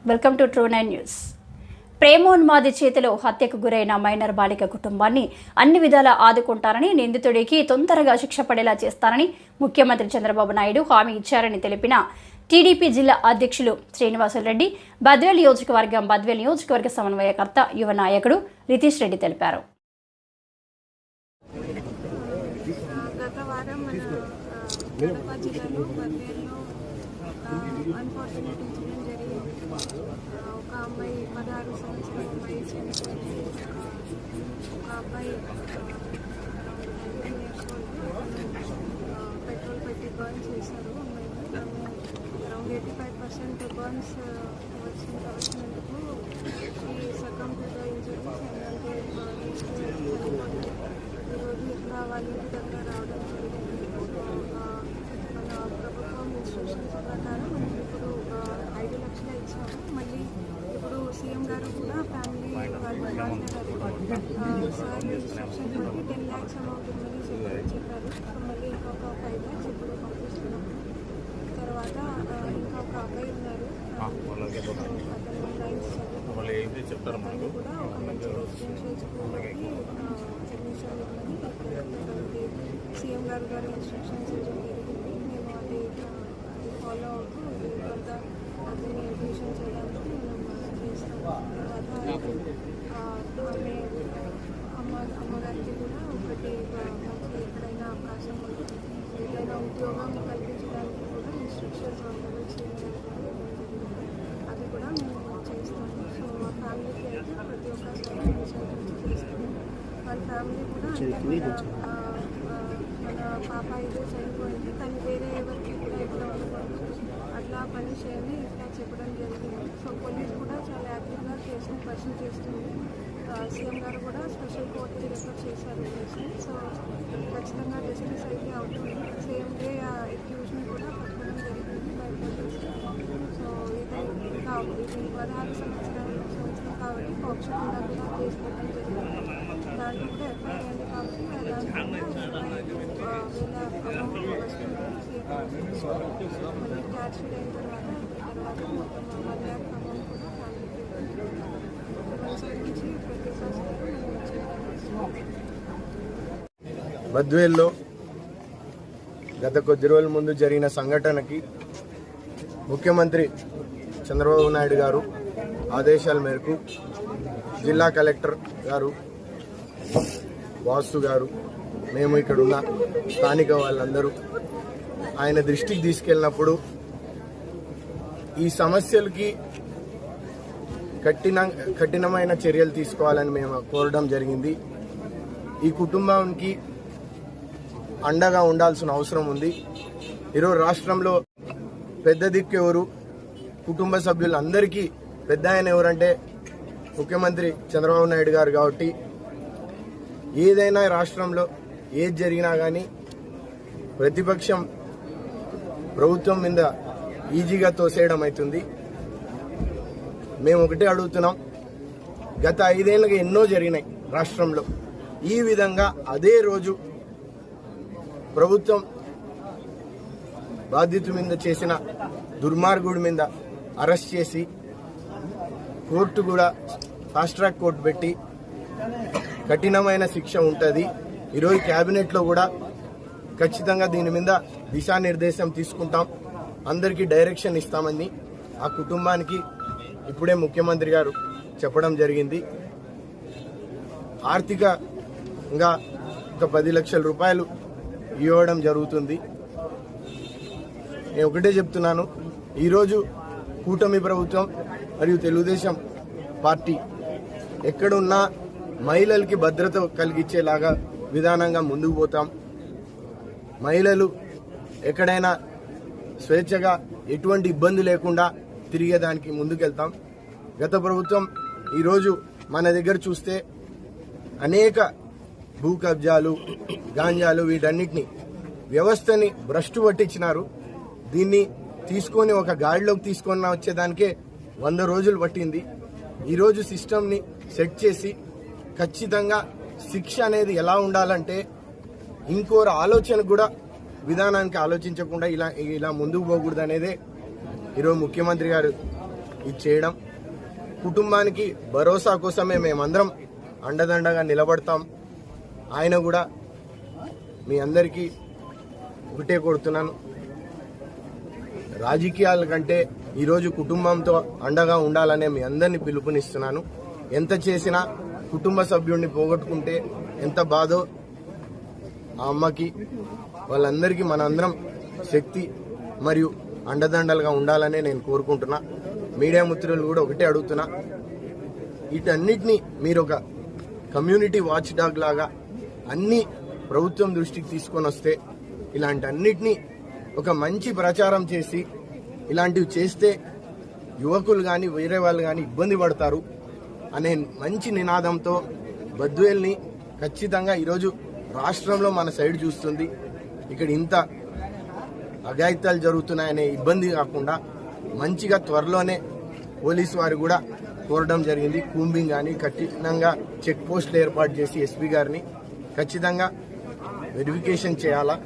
Welcome to True nine news. ప్రేమోన్మాది చేతిలో హత్యకు గురైన మైనర్ బాలిక కుటుంబాన్ని అన్ని విధాలా ఆదుకుంటారని, నిందితుడికి తొందరగా శిక్ష పడేలా చేస్తారని ముఖ్యమంత్రి చంద్రబాబు నాయుడు హామీ ఇచ్చారని తెలిపిన టీడీపీ జిల్లా అధ్యక్షులు శ్రీనివాసులరెడ్డి, బద్వేల్ నియోజకవర్గ సమన్వయకర్త, యువ నాయకుడు రితీష్ రెడ్డి తెలిపారు. గత వారం మన కడప జిల్లాలో బద్వేల్లో అన్ఫార్చునేట్ ఇన్సిడెంట్ జరిగింది. ఒక అమ్మాయి 16 సంవత్సరాల అమ్మాయి చనిపోయింది. ఒక అబ్బాయి 19 years old పెట్రోల్ పెట్టి బర్న్ చేశారు. అరౌండ్ 85% బర్న్స్ వచ్చినందుకు ఈ సకం టు ద ఇంజరీస్ ఏంటంటే ఈరోజు ఇట్లా వాళ్ళ ఇంటి దగ్గర రావడం జరిగింది. మన ప్రభుత్వం ఇన్స్ట్రక్షన్స్ ప్రకారం మనకి ఇప్పుడు 5 లక్షలు ఇచ్చాము. మళ్ళీ ఇప్పుడు సీఎం గారు కూడా ఫ్యామిలీ వాళ్ళు మాట్లాడారు. సార్ ఇన్స్ట్రక్షన్ బట్టి 10 lakhs అమౌంట్ ఉందని చెప్పారు. సో మళ్ళీ ఇంకొక 5 lakhs ఇప్పుడు పంపిస్తున్నాము. తర్వాత ఇంకా ఒక అబ్బాయి ఉన్నారు, అతను 9th చదువుతారు కూడా ఒక మంచి రెసిడెన్షియల్ స్కూల్కి అడ్మిషన్ ఇవ్వమని సీఎం గారు ఇన్స్ట్రక్షన్స్ ఇవ్వడం జరిగింది. మేము అది ఫాలో అవుతూ తర్వాత అతన్ని అడ్మిషన్ చేయడానికి మేము చేస్తాము. తర్వాత అమ్మగారికి కూడా ఒకటి మంచి ఎక్కడైనా అవకాశం ఉంది, ఏదైనా ఉద్యోగం కల్పించడానికి కూడా ఇన్స్ట్రక్షన్స్ అవైలబుల్ చేయడం అది కూడా మేము చేస్తాము. సో మా ఫ్యామిలీకి అయితే ప్రతి ఒక్కసారి చేస్తాము. వాళ్ళ ఫ్యామిలీ కూడా మన పాప ఇదే చనిపోయింది, తను వేరే ఎవరికి కూడా ఎట్లా ఉండకూడదు, అట్లా పని చేయాలి ఇట్లా చెప్పడం జరిగింది. సో పోలీస్ కూడా చాలా యాక్టివ్గా కేసుని పర్సూ చేస్తుంది. సీఎం గారు కూడా స్పెషల్ కోర్టుకి రిఫర్ చేశారు కేసుని. సో ఖచ్చితంగా జస్టిస్ అయితే అవుతుంది. సేమ్ డే అక్యూజ్ని కూడా పట్టుకోవడం జరిగింది బై పోలీస్. సో ఇది 16 సంవత్సరం కాబట్టి పాక్సో కూడా కేసు పెట్టడం జరిగింది. దాంట్లో కూడా ఎఫ్ఐఆర్ అయింది కాబట్టి దాంట్లో 25,000 అమౌంట్ వస్తుంది. మళ్ళీ క్యాష్ షీట్ అయిన తర్వాత మొత్తం 1 lakh అమౌంట్ కూడా ఫ్యామిలీకి ప్రతి ఒక్కసారి బద్వేల్లో గత కొద్ది రోజుల ముందు జరిగిన సంఘటనకి ముఖ్యమంత్రి చంద్రబాబు నాయుడు గారు ఆదేశాల మేరకు జిల్లా కలెక్టర్ గారు, వాసు గారు, మేము ఇక్కడున్న స్థానిక వాళ్ళందరూ ఆయన దృష్టికి తీసుకెళ్ళినప్పుడు ఈ సమస్యలకి కఠినమైన చర్యలు తీసుకోవాలని మేము కోరడం జరిగింది. ఈ కుటుంబానికి అండగా ఉండాల్సిన అవసరం ఉంది. ఈరోజు రాష్ట్రంలో పెద్ద దిక్కు ఎవరు, కుటుంబ సభ్యులందరికీ పెద్ద ఆయన ఎవరంటే ముఖ్యమంత్రి చంద్రబాబు నాయుడు గారు. కాబట్టి ఏదైనా రాష్ట్రంలో ఏది జరిగినా కానీ ప్రతిపక్షం ప్రభుత్వం మీద ఈజీగా తోసేయడం అవుతుంది. మేము ఒకటే అడుగుతున్నాం, గత 5 ఏళ్ళుగా ఎన్నో జరిగినాయి రాష్ట్రంలో. ఈ విధంగా అదే రోజు ప్రభుత్వం బాధితుల మీద చేసిన దుర్మార్గుడి మీద అరెస్ట్ చేసి కోర్టు కూడా ఫాస్ట్ ట్రాక్ కోర్టు పెట్టి కఠినమైన శిక్ష ఉంటుంది. ఈరోజు క్యాబినెట్లో కూడా ఖచ్చితంగా దీని మీద దిశానిర్దేశం తీసుకుంటాం, అందరికీ డైరెక్షన్ ఇస్తామని ఆ కుటుంబానికి ఇప్పుడే ముఖ్యమంత్రి గారు చెప్పడం జరిగింది. ఆర్థికంగా ఒక 10 లక్షల రూపాయలు ఇవ్వడం జరుగుతుంది. నేను ఒకటే చెప్తున్నాను, ఈరోజు కూటమి ప్రభుత్వం మరియు తెలుగుదేశం పార్టీ ఎక్కడున్నా మహిళలకి భద్రత కలిగించేలాగా విధానంగా ముందుకు పోతాం. మహిళలు ఎక్కడైనా స్వేచ్ఛగా ఎటువంటి ఇబ్బంది లేకుండా తిరిగేదానికి ముందుకెళ్తాం. గత ప్రభుత్వం ఈరోజు మన దగ్గర చూస్తే అనేక భూ కబ్జాలు, గాంజాలు, వీటన్నిటిని వ్యవస్థని భ్రష్టు పట్టించినారు. దీన్ని తీసుకొని ఒక గాడిలోకి తీసుకొని వచ్చేదానికే 100 రోజులు పట్టింది. ఈరోజు సిస్టమ్ని సెట్ చేసి ఖచ్చితంగా శిక్ష అనేది ఎలా ఉండాలంటే ఇంకోరు ఆలోచన కూడా విధానానికి ఆలోచించకుండా ఇలా ముందుకు పోకూడదు అనేదే ఈరోజు ముఖ్యమంత్రి గారు ఇది చేయడం. కుటుంబానికి భరోసా కోసమే మేమందరం అండదండగా నిలబడతాం. ఆయన కూడా మీ అందరికీ ఒకటే కొడుతున్నాను, రాజకీయాల కంటే ఈరోజు కుటుంబంతో అండగా ఉండాలనే మీ అందరినీ పిలుపునిస్తున్నాను. ఎంత చేసినా కుటుంబ సభ్యుడిని పోగొట్టుకుంటే ఎంత బాధో ఆ అమ్మకి, వాళ్ళందరికీ మనందరం శక్తి మరియు అండదండలుగా ఉండాలనే నేను కోరుకుంటున్నా. మీడియా మిత్రులు కూడా ఒకటే అడుగుతున్నా, వీటన్నిటినీ మీరు ఒక కమ్యూనిటీ వాచ్ డాగ్ లాగా అన్ని ప్రభుత్వం దృష్టికి తీసుకొని వస్తే, ఇలాంటి అన్నిటినీ ఒక మంచి ప్రచారం చేసి ఇలాంటివి చేస్తే యువకులు కానీ వేరే వాళ్ళు కానీ ఇబ్బంది పడతారు అనే మంచి నినాదంతో బద్వేల్ని ఖచ్చితంగా ఈరోజు రాష్ట్రంలో మన సైడ్ చూస్తుంది, ఇక్కడ ఇంత అఘాయిత్యాలు జరుగుతున్నాయనే ఇబ్బంది కాకుండా మంచిగా త్వరలోనే పోలీసు వారు కూడా కోరడం జరిగింది. కూంబింగ్ కానీ కఠినంగా చెక్ పోస్టులు ఏర్పాటు చేసి ఎస్పీ గారిని ఖచ్చితంగా వెరిఫికేషన్ చేయాలా,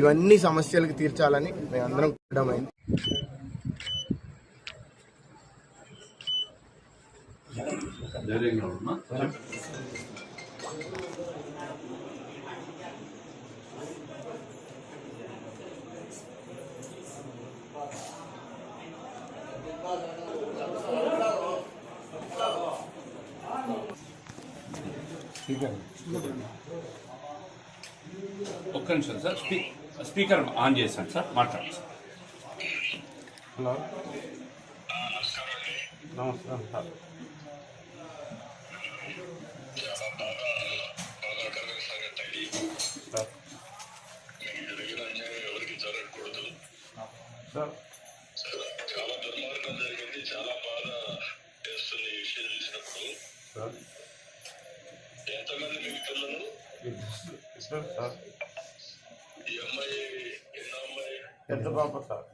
ఇవన్నీ సమస్యలకు తీర్చాలని మేమందరం కోరడమైంది. ఒక్క నిమిషం సార్, స్పీకర్ ఆన్ చేశాను సార్, మాట్లాడండి సార్. హలో, నమస్కారం సార్. సార్ చాలా దుర్మార్గం జరిగింది, చాలా బాధ వేస్తుంది ఈ విషయం చూసినప్పుడు. సార్ ఎంతమంది మీకు పిల్లలు? సార్ సార్ ఈ అమ్మాయి ఎన్నో అమ్మాయి? పెద్ద పాప సార్.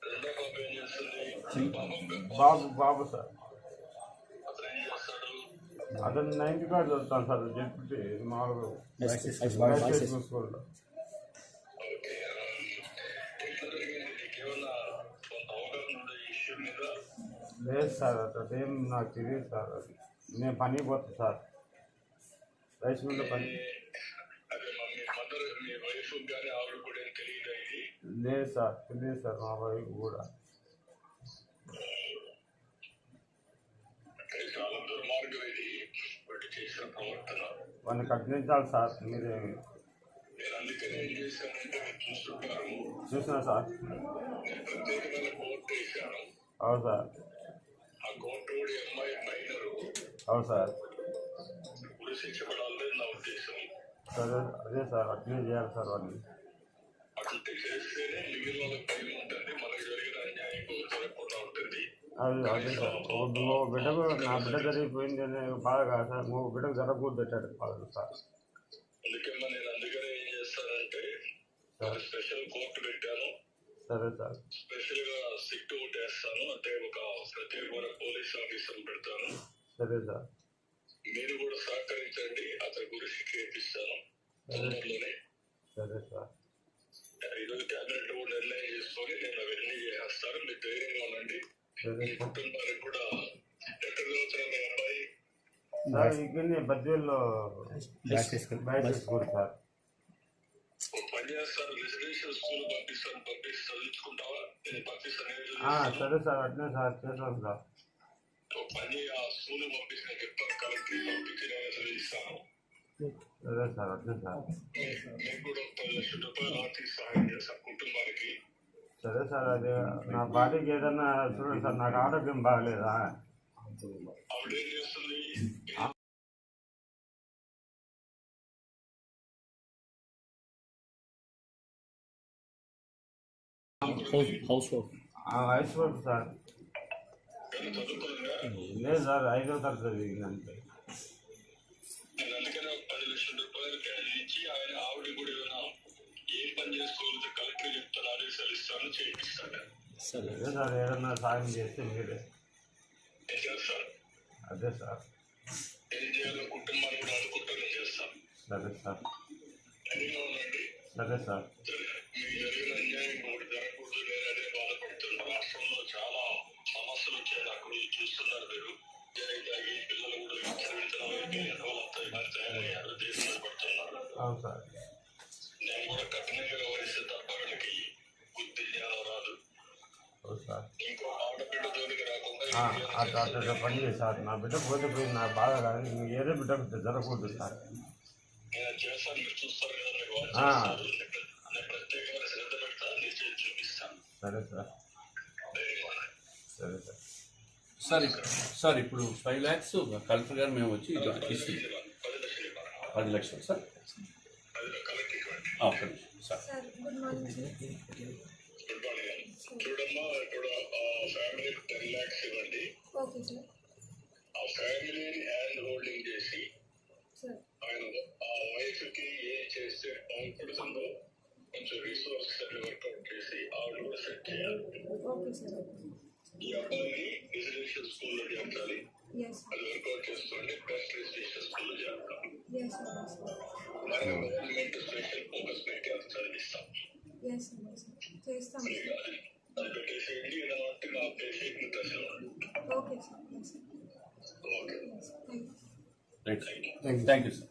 రెండో పాప ఏం చేస్తుంది? బాబు సార్. అతను ఏం చేస్తాడు? అతను 9th క్లాస్ చదువుతాను సార్. చెప్పి మామూలుగా స్కూల్లో. ఓకే, ఎట్లా జరిగింది? నీకేమన్నా కొంత అవగాహన ఉందా ఈ ఇష్యూ మీద? లేదు సార్, అదేం నాకు తెలియదు సార్. అది నేను పనికి పోతాను సార్, రైస్ మిల్లో పని. అదే మీ మదర్, మీ వైఫ్ కానీ ఆవిడ కూడా ఏం తెలియదా ఇది? లేదు సార్, తెలియదు సార్ మా వైఫ్ కూడా. అంటే చాలా దుర్మార్గం ఇది, వాటి చేసిన ప్రవర్తన. వాళ్ళని కఠినించాలి సార్. మీరు నేను అందుకని ఏం చేశానంటే, మీరు చూస్తుంటారు, చూసినా సార్? నేను ప్రత్యేకమైన కోర్టు వేశాను. అవును సార్. ఆ కోర్టు కూడా ఈ అమ్మాయి మైనరు, అవును సార్. గురి శిక్ష పడాలని నా ఉద్దేశం. సరే, అదే సార్, అట్లే చేయాలి సార్ వాళ్ళని. అట్లా చేస్తేనే మిగిలిన వాళ్ళకి భయం ఉంటుంది, మనకు జరిగిన అన్యాయం జరగకుండా ఉంటుంది. అదే సార్, ఓ బిడ్డకు నా బిడ్డ జరిగిపోయింది అనే బాధ కాదు సార్, ఓ బిడ్డకు జరగకూడదు పెట్టాడు బాధ సార్. అందుకని నేను అందుకనే ఏం చేస్తానంటే, స్పెషల్ కోర్టు పెట్టాను. సరే సార్. స్పెషల్ గా సిట్ ఒకటి వేస్తాను, అంటే ఒక ప్రత్యేకమైన పోలీస్ ఆఫీసర్ పెడతాను. సరే సార్. మీరు కూడా సహకరించండి, అతని గురి శిక్ష ఇప్పిస్తాను తొందరలోనే. సరే సార్. ఈరోజు క్యాబినెట్ కూడా నిర్ణయం చేసుకొని నేను అవన్నీ చేస్తాను. మీరు ధైర్యంగా ఉండండి. మీ కుటుంబానికి కూడా ఎక్కడ చదువుతున్నా మీ అబ్బాయి? సార్ ఇక్కడ బద్వేల్లో బయట స్కూల్ సార్. పని చేస్తారు, రెసిడెన్షియల్ స్కూల్ పంపిస్తాను, పంపిస్తే చదివించుకుంటావా? నేను పంపిస్తాను. సరే సార్, అట్లే సార్, చేస్తాను సార్. పని ఆ స్కూల్ పంపించిన చెప్తాను, కలెక్టర్ పంపించి నేను చదివిస్తాను. సరే సార్, అట్లే సార్. మీకు కూడా 10 లక్షల రూపాయలు ఆర్థిక సహాయం చేస్తాను కుటుంబానికి. సరే సార్, అదే నా భార్యకి ఏదన్నా చూడండి సార్, నాకు ఆరోగ్యం బాగలేదా? ఆవిడ ఏం చేస్తుంది? వయసు వరకు సార్. చదువుతుందా? లేదు సార్, 5వ తరగతి చదివిందంటే. నేను అందుకనే 10 లక్షల రూపాయలు క్యాష్ ఇచ్చి ఆవిడ కూడా ఏమైనా ఏం పని చేసుకోవాలంటే కలెక్టర్ చెప్తాను, ఆదేశాలు ఇస్తాను, చేయిస్తాను. అదే సార్, ఏదన్నా సాయం చేస్తే మీరే. ఏం చేస్తాను? అదే సార్. ఏం చేయాలో కుటుంబాన్ని కూడా అనుకుంటూ నేను చేస్తాను. సరే సార్. ధైర్యంగా ఉండండి. సరే సార్. మీకు జరిగిన అన్యాయం ఒకటి జరగకూడదు. నేను అదే బాధపడుతున్నా. రాష్ట్రంలో చాలా సార్. నేను కూడా కఠినంగా వ్యవహరిస్తే తప్ప వీళ్ళకి బుద్ధి జ్ఞానం రాదు. అవును సార్. ఇంకో ఆడబిడ్డ జోలికి రాకుండా అట్లా పని చేసి సార్, నా బిడ్డ పోతే పోయింది, నాకు బాగా కానీ ఏదో బిడ్డ జరగకూడదు సార్. నేను చేస్తాను, మీరు చూస్తారు కదా, మీరు వాచ్ చేస్తారు. నేను ప్రత్యేకమైన శ్రద్ధ పెడతా, నేను చేసి చూపిస్తాను. సరే సార్. ధైర్యంగా ఉండండి. సరే సార్. సార్ ఇప్పుడు 5 lakhs కలెక్టర్ గారు మేము వచ్చి ఇస్తుంది 10 లక్షలు ఇవ్వాలి. 10 లక్షలు సార్. అది కలెక్టర్ ఇవ్వండి. ఒక్క నిమిషం sir. Sir good morning sir. Good morning. చూడమ్మా, ఇప్పుడు ఆ ఫ్యామిలీకి 10 lakhs ఇవ్వండి. Okay sir. ఆ ఫ్యామిలీని హ్యాండ్ హోల్డింగ్ చేసి సార్ ఆయన ఆ వైఫ్కి ఏం చేస్తే బాగుపడుతుందో కొంచెం రిసోర్స్ వర్కౌట్ చేసి ఆవిడ కూడా సెట్ చేయాలి. Okay sir. ఈ అబ్బాయిని రెసిడెన్షియల్ స్కూల్లో చేర్చాలి. Yes sir. అది వర్కౌట్ చేస్తుంటే బెస్ట్ రెసిడెన్షియల్ స్కూల్లో చేర్చాలి. Yes sir. మరి గవర్నమెంట్ స్పెషల్ ఫోకస్ పెట్టి అది చదివిస్తాం. Yes sir. చేస్తాం సార్. ఫ్రీగా అది పెట్టేసేయండి. ఏదన్నట్టుగా ఆ పేషెంట్ని దశలో okay sir. Yes sir. Okay. Thank you. Right. Thank you sir.